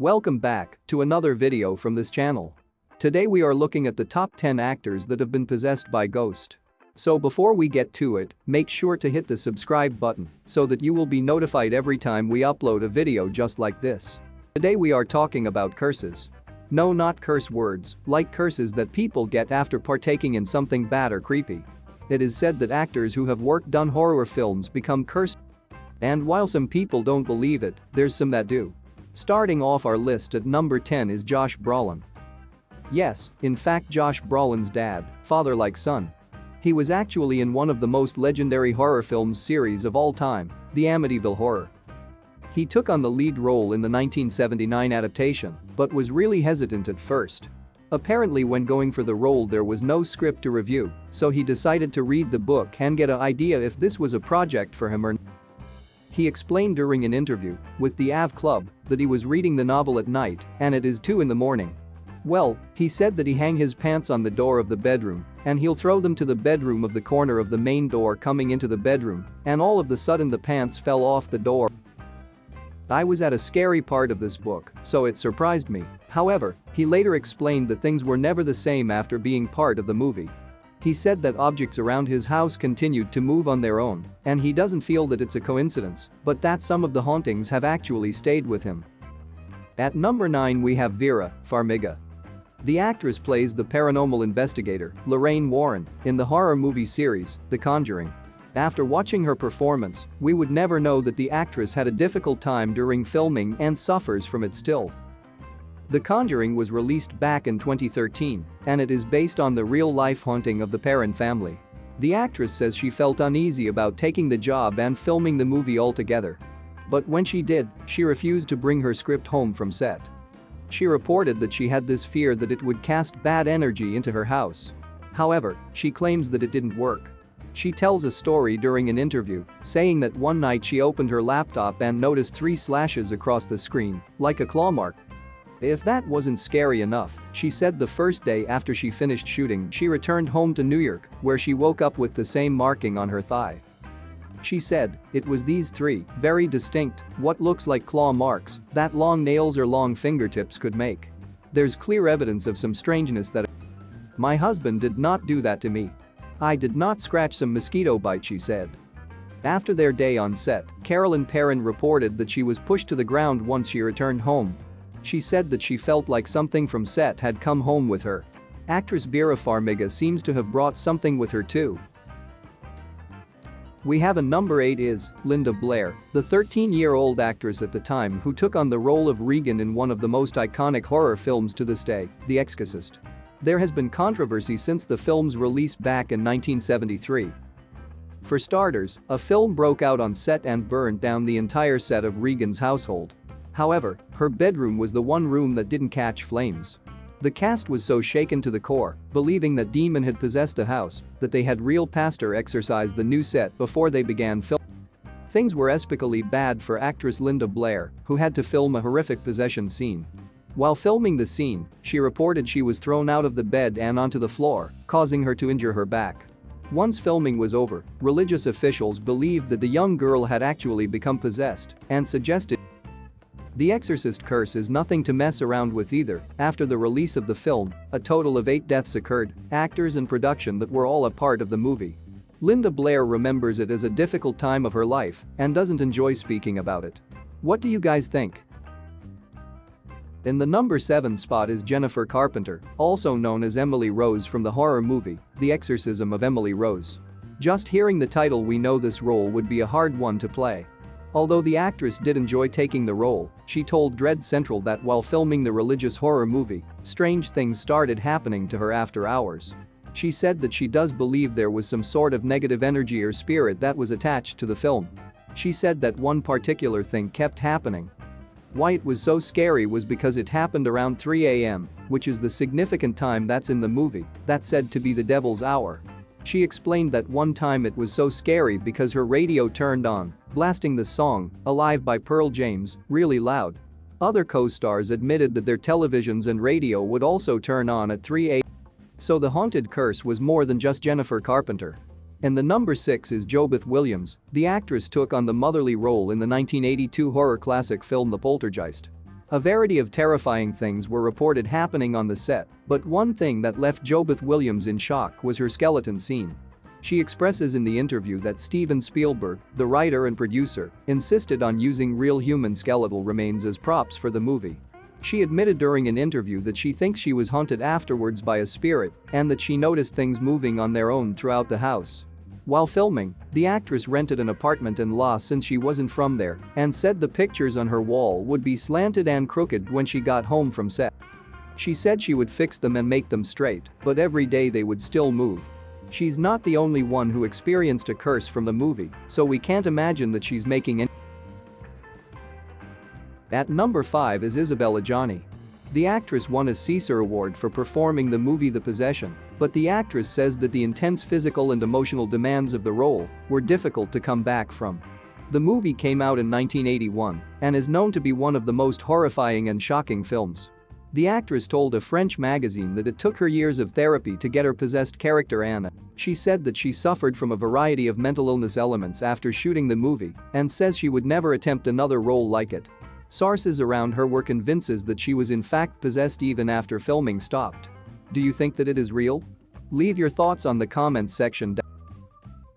Welcome back to another video from this channel. Today we are looking at the top 10 actors that have been possessed by ghost. So before we get to it, make sure to hit the subscribe button so that you will be notified every time we upload a video just like this. Today we are talking about curses. No, not curse words, like curses that people get after partaking in something bad or creepy. It is said that actors who have done horror films become cursed. And while some people don't believe it, there's some that do. Starting off our list at number 10 is Josh Brolin. Yes, in fact Josh Brolin's dad, father like son. He was actually in one of the most legendary horror film series of all time, the Amityville Horror. He took on the lead role in the 1979 adaptation, but was really hesitant at first. Apparently when going for the role there was no script to review, so he decided to read the book and get an idea if this was a project for him or not. He explained during an interview with the AV Club that he was reading the novel at night and it is 2 in the morning. Well, he said that he hang his pants on the door of the bedroom and he'll throw them to the bedroom of the corner of the main door coming into the bedroom and all of the sudden the pants fell off the door. I was at a scary part of this book, so it surprised me. However, he later explained that things were never the same after being part of the movie. He said that objects around his house continued to move on their own, and he doesn't feel that it's a coincidence, but that some of the hauntings have actually stayed with him. At number 9 we have Vera Farmiga. The actress plays the paranormal investigator, Lorraine Warren, in the horror movie series, The Conjuring. After watching her performance, we would never know that the actress had a difficult time during filming and suffers from it still. The Conjuring was released back in 2013, and it is based on the real-life haunting of the Perron family. The actress says she felt uneasy about taking the job and filming the movie altogether. But when she did, she refused to bring her script home from set. She reported that she had this fear that it would cast bad energy into her house. However, she claims that it didn't work. She tells a story during an interview, saying that one night she opened her laptop and noticed 3 slashes across the screen, like a claw mark. If that wasn't scary enough, she said the first day after she finished shooting she returned home to New York, where she woke up with the same marking on her thigh. She said, "It was these 3, very distinct, what looks like claw marks, that long nails or long fingertips could make. There's clear evidence of some strangeness that my husband did not do that to me. I did not scratch some mosquito bite," she said. After their day on set, Carolyn Perron reported that she was pushed to the ground once she returned home. She said that she felt like something from set had come home with her. Actress Vera Farmiga seems to have brought something with her too. We have a number 8 is Linda Blair, the 13-year-old actress at the time who took on the role of Regan in one of the most iconic horror films to this day, The Exorcist. There has been controversy since the film's release back in 1973. For starters, a film broke out on set and burned down the entire set of Regan's household. However, her bedroom was the one room that didn't catch flames. The cast was so shaken to the core, believing that demon had possessed the house, that they had real pastor exorcise the new set before they began filming. Things were especially bad for actress Linda Blair, who had to film a horrific possession scene. While filming the scene, she reported she was thrown out of the bed and onto the floor, causing her to injure her back. Once filming was over, religious officials believed that the young girl had actually become possessed and suggested The Exorcist curse is nothing to mess around with either. After the release of the film, a total of 8 deaths occurred, actors and production that were all a part of the movie. Linda Blair remembers it as a difficult time of her life and doesn't enjoy speaking about it. What do you guys think? In the number 7 spot is Jennifer Carpenter, also known as Emily Rose from the horror movie, The Exorcism of Emily Rose. Just hearing the title we know this role would be a hard one to play. Although the actress did enjoy taking the role, she told Dread Central that while filming the religious horror movie, strange things started happening to her after hours. She said that she does believe there was some sort of negative energy or spirit that was attached to the film. She said that one particular thing kept happening. Why it was so scary was because it happened around 3 a.m., which is the significant time that's in the movie, that's said to be the devil's hour. She explained that one time it was so scary because her radio turned on, blasting the song, Alive by Pearl James, really loud. Other co-stars admitted that their televisions and radio would also turn on at 3 a.m. So the haunted curse was more than just Jennifer Carpenter. And the number 6 is JoBeth Williams. The actress took on the motherly role in the 1982 horror classic film The Poltergeist. A variety of terrifying things were reported happening on the set, but one thing that left JoBeth Williams in shock was her skeleton scene. She expresses in the interview that Steven Spielberg, the writer and producer, insisted on using real human skeletal remains as props for the movie. She admitted during an interview that she thinks she was haunted afterwards by a spirit and that she noticed things moving on their own throughout the house. While filming, the actress rented an apartment in Laos since she wasn't from there and said the pictures on her wall would be slanted and crooked when she got home from set. She said she would fix them and make them straight, but every day they would still move. She's not the only one who experienced a curse from the movie, so we can't imagine that she's making any. At number 5 is Isabelle Adjani. The actress won a Caesar Award for performing the movie The Possession, but the actress says that the intense physical and emotional demands of the role were difficult to come back from. The movie came out in 1981 and is known to be one of the most horrifying and shocking films. The actress told a French magazine that it took her years of therapy to get her possessed character Anna. She said that she suffered from a variety of mental illness elements after shooting the movie and says she would never attempt another role like it. Sources around her were convinced that she was in fact possessed even after filming stopped. Do you think that it is real? Leave your thoughts on the comments section down.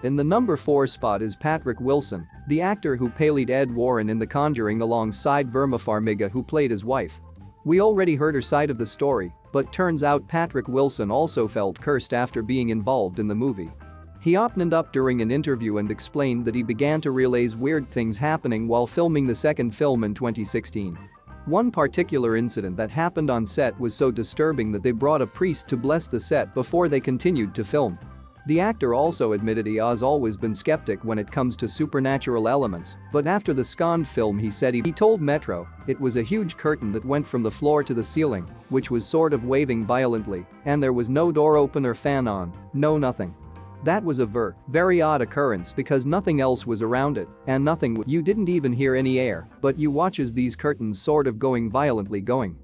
In the number 4 spot is Patrick Wilson, the actor who played Ed Warren in The Conjuring alongside Verma Farmiga, who played his wife. We already heard her side of the story, but turns out Patrick Wilson also felt cursed after being involved in the movie. He opened up during an interview and explained that he began to realize weird things happening while filming the second film in 2016. One particular incident that happened on set was so disturbing that they brought a priest to bless the set before they continued to film. The actor also admitted he has always been skeptic when it comes to supernatural elements, but after the Scanned film he said he told Metro it was a huge curtain that went from the floor to the ceiling, which was sort of waving violently, and there was no door open or fan on, no nothing. That was a very odd occurrence because nothing else was around it and you didn't even hear any air, but you watch as these curtains sort of going violently going.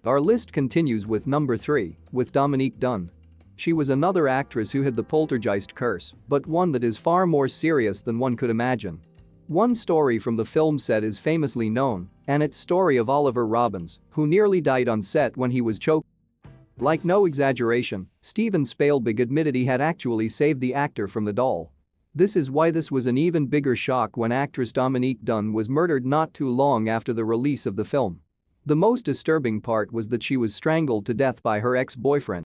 Our list continues with number 3, with Dominique Dunne. She was another actress who had the poltergeist curse, but one that is far more serious than one could imagine. One story from the film set is famously known, and it's story of Oliver Robbins, who nearly died on set when he was choked. Like no exaggeration, Steven Spielberg admitted he had actually saved the actor from the doll. This is why this was an even bigger shock when actress Dominique Dunne was murdered not too long after the release of the film. The most disturbing part was that she was strangled to death by her ex-boyfriend.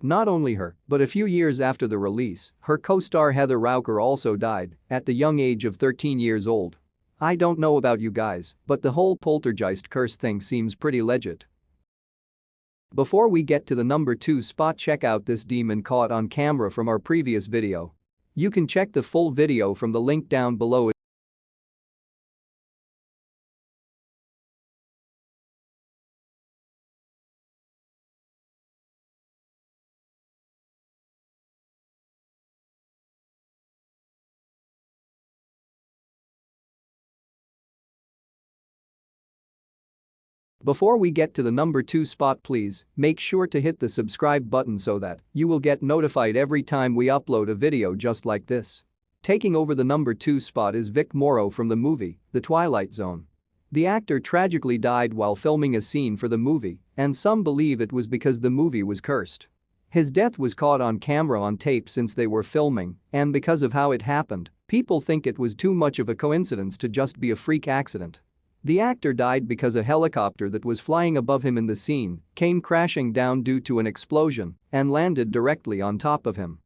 Not only her, but a few years after the release, her co-star Heather Raucher also died at the young age of 13 years old. I don't know about you guys, but the whole poltergeist curse thing seems pretty legit. Before we get to the number 2 spot, check out this demon caught on camera from our previous video. You can check the full video from the link down below. Before we get to the number 2 spot, please make sure to hit the subscribe button so that you will get notified every time we upload a video just like this. Taking over the number 2 spot is Vic Morrow from the movie The Twilight Zone. The actor tragically died while filming a scene for the movie, and some believe it was because the movie was cursed. His death was caught on camera on tape since they were filming, and because of how it happened, people think it was too much of a coincidence to just be a freak accident. The actor died because a helicopter that was flying above him in the scene came crashing down due to an explosion and landed directly on top of him.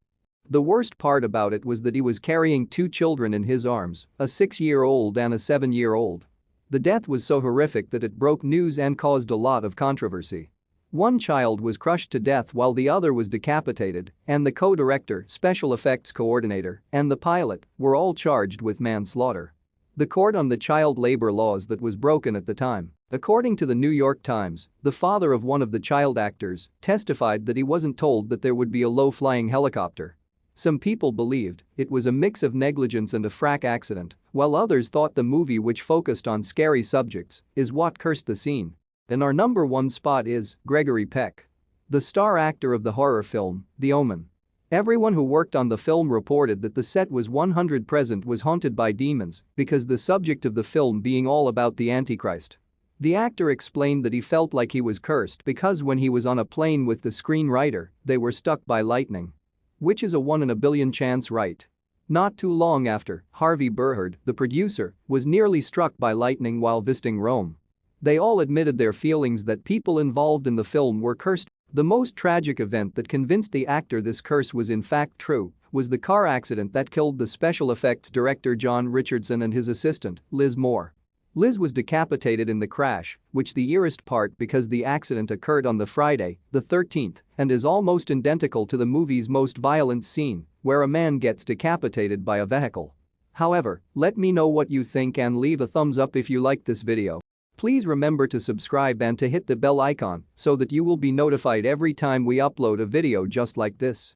The worst part about it was that he was carrying 2 children in his arms, a 6-year-old and a 7-year-old. The death was so horrific that it broke news and caused a lot of controversy. One child was crushed to death while the other was decapitated, and the co-director, special effects coordinator, and the pilot were all charged with manslaughter. The court on the child labor laws that was broken at the time. According to the New York Times, the father of one of the child actors testified that he wasn't told that there would be a low-flying helicopter. Some people believed it was a mix of negligence and a frack accident, while others thought the movie, which focused on scary subjects, is what cursed the scene. And our number 1 spot is Gregory Peck, the star actor of the horror film The Omen. Everyone who worked on the film reported that the set was 100% was haunted by demons because the subject of the film being all about the Antichrist. The actor explained that he felt like he was cursed because when he was on a plane with the screenwriter, they were struck by lightning. Which is a 1 in a billion chance, right? Not too long after, Harvey Burhard, the producer, was nearly struck by lightning while visiting Rome. They all admitted their feelings that people involved in the film were cursed. The most tragic event that convinced the actor this curse was in fact true was the car accident that killed the special effects director John Richardson and his assistant, Liz Moore. Liz was decapitated in the crash, which the eerest part because the accident occurred on the Friday, the 13th, and is almost identical to the movie's most violent scene, where a man gets decapitated by a vehicle. However, let me know what you think and leave a thumbs up if you liked this video. Please remember to subscribe and to hit the bell icon so that you will be notified every time we upload a video just like this.